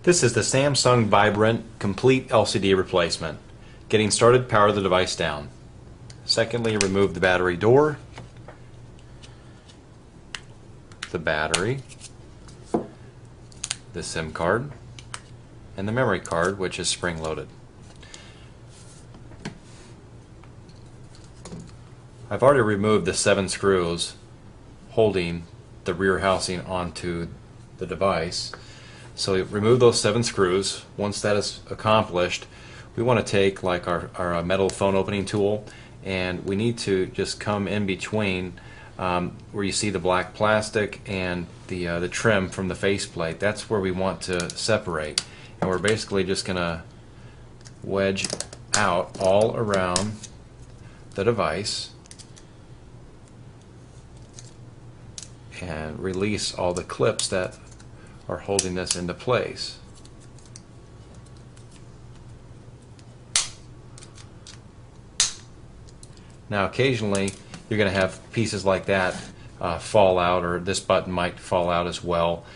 This is the Samsung Vibrant Complete LCD Replacement. Getting started, power the device down. Secondly, remove the battery door, the battery, the SIM card, and the memory card, which is spring-loaded. I've already removed the 7 screws holding the rear housing onto the device. So remove those 7 screws. Once that is accomplished, we want to take like our metal phone opening tool, and we need to just come in between where you see the black plastic and the trim from the faceplate. That's where we want to separate, and we're basically just going to wedge out all around the device and release all the clips that are holding this into place. Now occasionally you're going to have pieces like that fall out, or this button might fall out as well.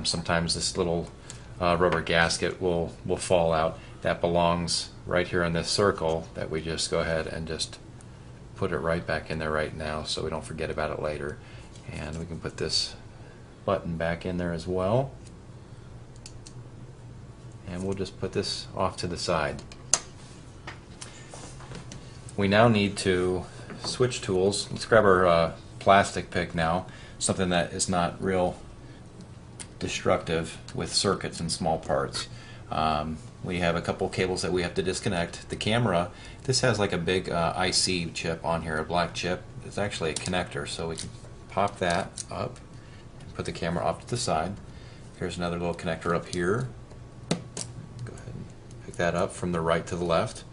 Sometimes this little rubber gasket will fall out. That belongs right here in this circle that we just go ahead and just put it right back in there right now so we don't forget about it later. And we can put this button back in there as well, and we'll just put this off to the side. We now need to switch tools. Let's grab our plastic pick now, something that is not real destructive with circuits and small parts. We have a couple cables that we have to disconnect. The camera, this has like a big IC chip on here, a black chip. It's actually a connector, so we can pop that up and put the camera off to the side. Here's another little connector up here. Go ahead and pick that up from the right to the left.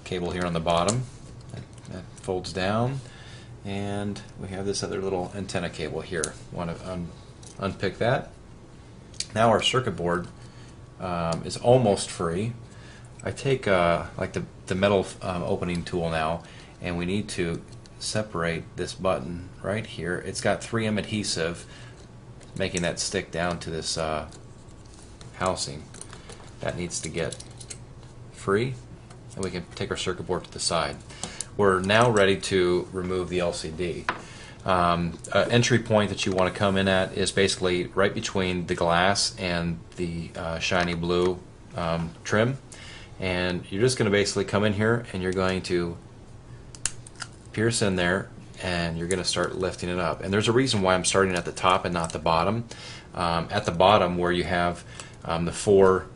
Cable here on the bottom that folds down, and we have this other little antenna cable here. Want to unpick that. Now our circuit board is almost free. I take like the metal opening tool now, and we need to separate this button right here. It's got 3M adhesive making that stick down to this housing. That needs to get free, and we can take our circuit board to the side. We're now ready to remove the LCD. Entry point that you want to come in at is basically right between the glass and the shiny blue trim, and you're just going to basically come in here and you're going to pierce in there, and you're going to start lifting it up. And there's a reason why I'm starting at the top and not the bottom. At the bottom, where you have the 4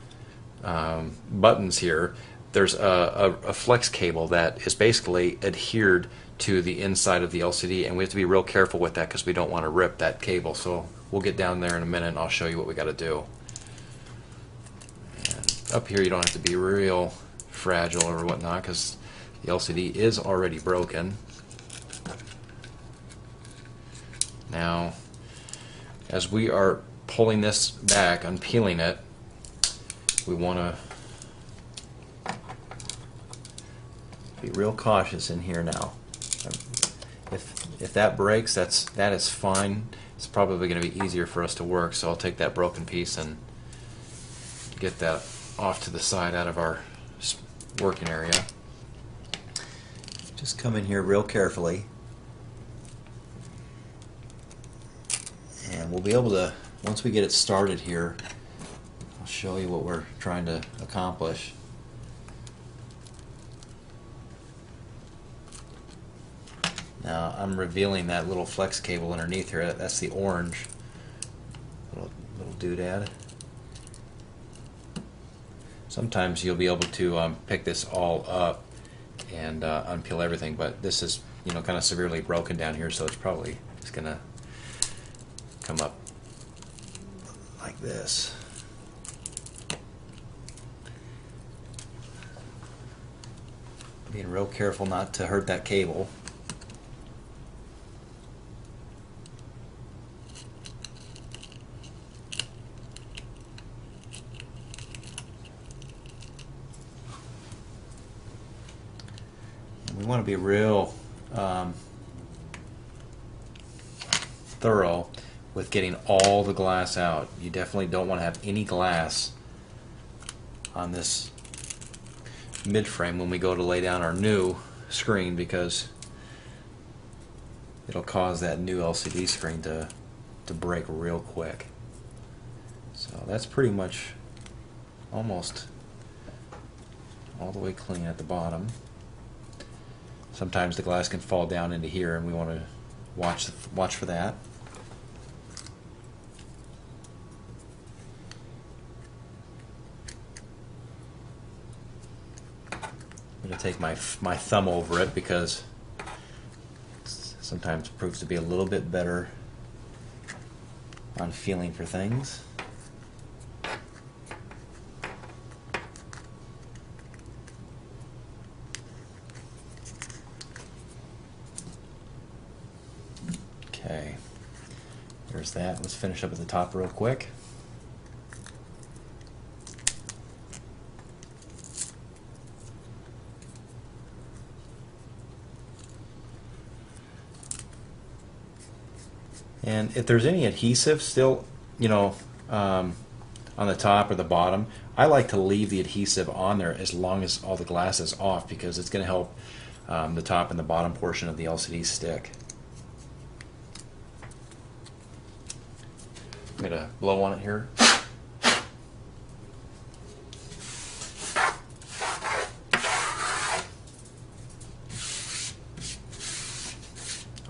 buttons here, there's a flex cable that is basically adhered to the inside of the LCD, and we have to be real careful with that because we don't want to rip that cable. So we'll get down there in a minute and I'll show you what we got to do. And up here you don't have to be real fragile or whatnot because the LCD is already broken. Now, as we are pulling this back, unpeeling it, we want to be real cautious in here now. If that breaks, that is fine. It's probably going to be easier for us to work, so I'll take that broken piece and get that off to the side out of our working area. Just come in here real carefully, and we'll be able to, once we get it started here, I'll show you what we're trying to accomplish. Now I'm revealing that little flex cable underneath here. That's the orange little doodad. Sometimes you'll be able to pick this all up and unpeel everything, but this is, you know, kind of severely broken down here, so it's probably just gonna come up like this. Being real careful not to hurt that cable. We want to be real thorough with getting all the glass out. You definitely don't want to have any glass on this mid frame when we go to lay down our new screen, because it'll cause that new LCD screen to break real quick. So that's pretty much almost all the way clean at the bottom. Sometimes the glass can fall down into here, and we want to watch for that. I'm going to take my thumb over it because sometimes it proves to be a little bit better on feeling for things. Okay, there's that. Let's finish up at the top real quick. And if there's any adhesive still, on the top or the bottom, I like to leave the adhesive on there as long as all the glass is off, because it's going to help the top and the bottom portion of the LCD stick. I'm going to blow on it here.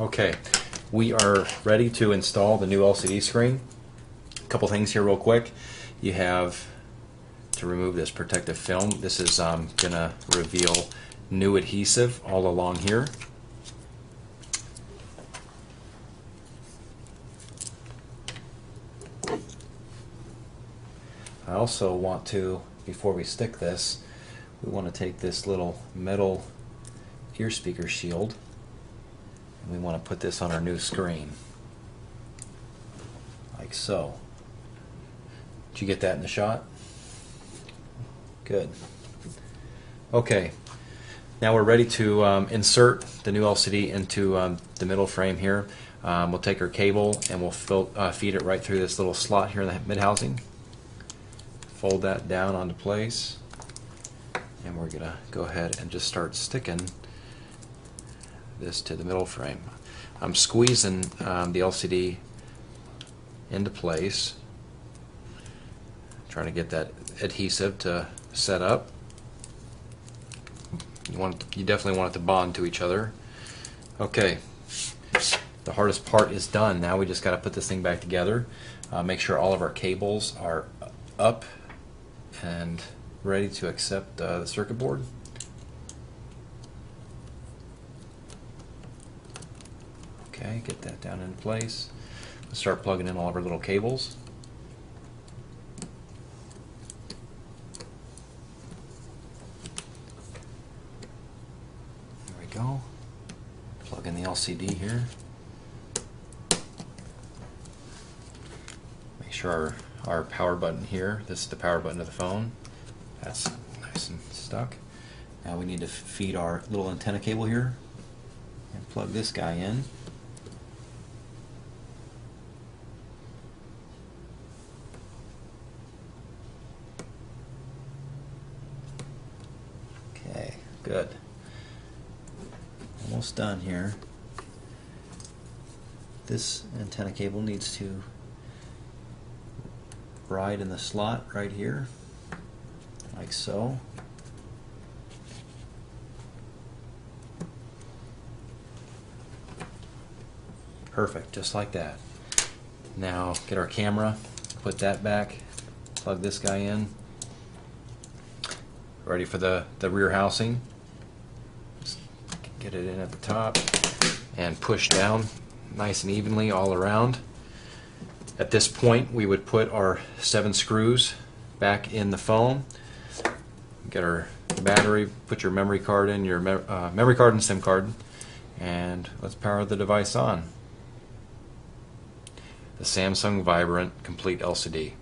Okay, we are ready to install the new LCD screen. A couple things here real quick. You have to remove this protective film. This is going to reveal new adhesive all along here. I also want to, before we stick this, we want to take this little metal ear speaker shield, and we want to put this on our new screen, like so. Did you get that in the shot? Good. Okay, now we're ready to insert the new LCD into the middle frame here. We'll take our cable and we'll feed it right through this little slot here in the mid housing. Fold that down onto place, and we're going to go ahead and just start sticking this to the middle frame. I'm squeezing the LCD into place, trying to get that adhesive to set up. You definitely want it to bond to each other. Okay, the hardest part is done. Now we just got to put this thing back together. Make sure all of our cables are up and ready to accept the circuit board. Okay, get that down in place. Let's start plugging in all of our little cables. There we go. Plug in the LCD here. Make sure our power button here, this is the power button of the phone, that's nice and stuck. Now we need to feed our little antenna cable here and plug this guy in. Okay, good. Almost done here. This antenna cable needs to ride in the slot right here, like so. Perfect, just like that. Now get our camera, put that back, plug this guy in. Ready for the rear housing. Just get it in at the top and push down nice and evenly all around. At this point, we would put our 7 screws back in the phone. Get our battery, put your memory card in, your memory card and SIM card, and let's power the device on. The Samsung Vibrant Complete LCD.